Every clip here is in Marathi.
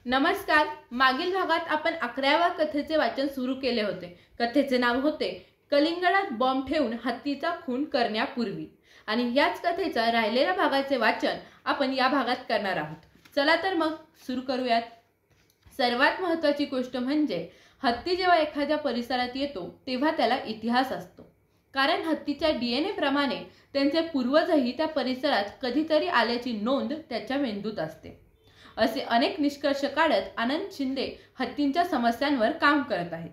नमस्कार। मागील भागात आपण 11व्या कथेचे वाचन सुरू केले होते। कथेचे नाव होते कलिंगडात बॉम्ब ठेवून हत्तीचा खून करण्यापूर्वी आणि याच कथेच्या राहिलेल्या भागाचे वाचन आपण या भागात करणार आहोत। चला तर मग सुरू करूयात। सर्वात महत्त्वाची गोष्ट म्हणजे हत्ती जेव्हा एखाद्या परिसरात येतो तेव्हा त्याला इतिहास असतो, कारण हत्तीच्या DNA प्रमाणे त्यांचे पूर्वजही त्या परिसरात कधीतरी आल्याची नोंद त्याच्या मेंदूत असते। असे अनेक निष्कर्ष काढत आनंद शिंदे हत्तींच्या समस्यांवर काम करत आहेत।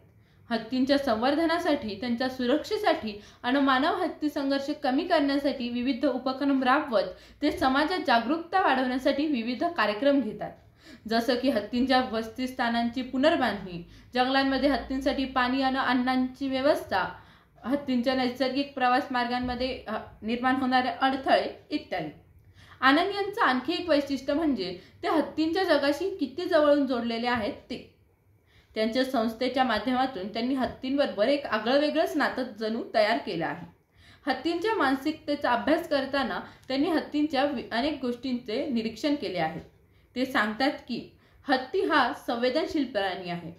हत्तींच्या संवर्धनासाठी, त्यांच्या सुरक्षेसाठी आणि मानव हत्ती संघर्ष कमी करण्यासाठी विविध उपक्रम राबवत ते समाजात जागरूकता वाढवण्यासाठी विविध कार्यक्रम घेतात, जसं की हत्तींच्या वसतिस्थानांची पुनर्बांधणी, जंगलांमध्ये हत्तींसाठी पाणी आणि अन्नाची व्यवस्था, हत्तींच्या नैसर्गिक प्रवास मार्गांमध्ये निर्माण होणारे अडथळे इत्यादी। आनंद यांचं आणखी एक वैशिष्ट्य म्हणजे ते हत्तींच्या जगाशी किती जवळून जोडलेले आहेत ते। त्यांच्या संस्थेच्या माध्यमातून त्यांनी हत्तींबरोबर एक आगळंवेगळंच नातं जणू तयार केलं आहे। हत्तींच्या मानसिकतेचा अभ्यास करताना त्यांनी हत्तींच्या अनेक गोष्टींचे निरीक्षण केले आहे। ते सांगतात की हत्ती हा संवेदनशील प्राणी आहे।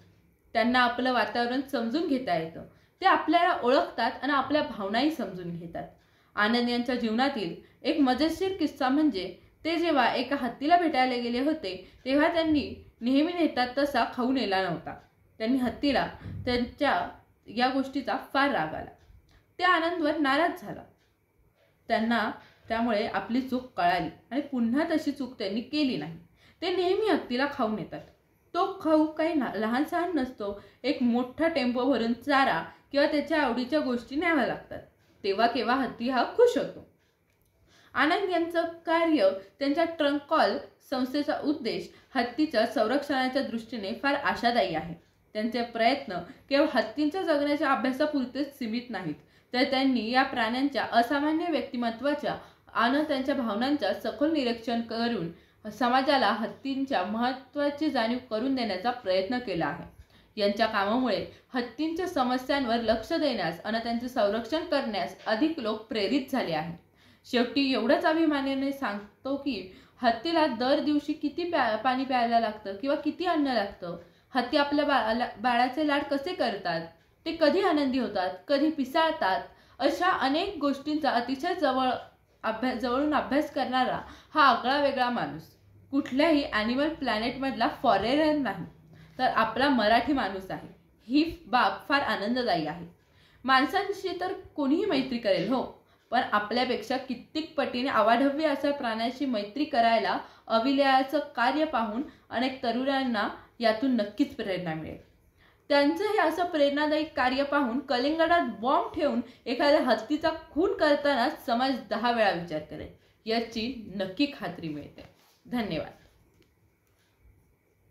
त्यांना आपलं वातावरण समजून घेता येतं, ते आपल्याला ओळखतात आणि आपल्या भावनाही समजून घेतात। आनंद यांच्या जीवनातील एक मजेशीर किस्सा म्हणजे ते जेव्हा एका हत्तीला भेटायला गेले होते तेव्हा त्यांनी नेहमी नेतात तसा खाऊ नेला नव्हता। त्यांनी हत्तीला त्यांच्या या गोष्टीचा फार राग आला। ते आनंदवर नाराज झाला। त्यांना त्यामुळे आपली चूक कळाली आणि पुन्हा तशी चूक त्यांनी केली नाही। ते नेहमी हत्तीला खाऊ नेतात। तो खाऊ काही लहान सहान नसतो, एक मोठा टेम्पो भरून चारा किंवा त्याच्या आवडीच्या गोष्टी न्याव्या लागतात। तेव्हा केव्हा हत्ती हा खुश होतो। आनंद यांचं कार्य, त्यांच्या ट्रंक कॉल संस्थेचा उद्देश हत्तीच्या संरक्षणाच्या दृष्टीने फार आशादायी आहे। त्यांचे प्रयत्न केवळ हत्तींच्या जगण्याच्या अभ्यासापुरतेच सीमित नाहीत, तर त्यांनी या प्राण्यांच्या असामान्य व्यक्तिमत्वाच्या आणि त्यांच्या भावनांच्या सखोल निरीक्षण करून समाजाला हत्तींच्या महत्त्वाची जाणीव करून देण्याचा प्रयत्न केला आहे। यांच्या कामामुळे हत्तींच्या समस्यांवर लक्ष देण्यास आणि त्यांचे संरक्षण करण्यास अधिक लोक प्रेरित झाले आहेत। शेवटी एवढंच अभिमानाने सांगतो की हत्तीला दर दिवशी किती पाणी प्यायला लागतं किंवा किती अन्न लागतं, हत्ती आपल्या बाळाचे लाड कसे करतात, ते कधी आनंदी होतात, कधी पिसाळतात, अशा अनेक गोष्टींचा अतिशय जवळून अभ्यास करणारा हा आगळा वेगळा माणूस कुठल्याही ॲनिमल प्लॅनेटमधला फॉरेनर नाही, तर आपला मराठी माणूस आहे। ही बाब फार आनंददायी आहे। माणसांशी तर कोणीही मैत्री करेल हो, पण आपल्यापेक्षा कित्येक पटीने अवाढव्य अशा प्राण्याशी मैत्री करायला अविलयाचं कार्य पाहून अनेक तरुणांना यातून नक्कीच प्रेरणा मिळेल। त्यांचं हे असं प्रेरणादायी कार्य पाहून कलिंगडात बॉम्ब ठेवून एखाद्या हत्तीचा खून करताना समाज 10 वेळा विचार करेल, याची नक्की खात्री मिळते। धन्यवाद।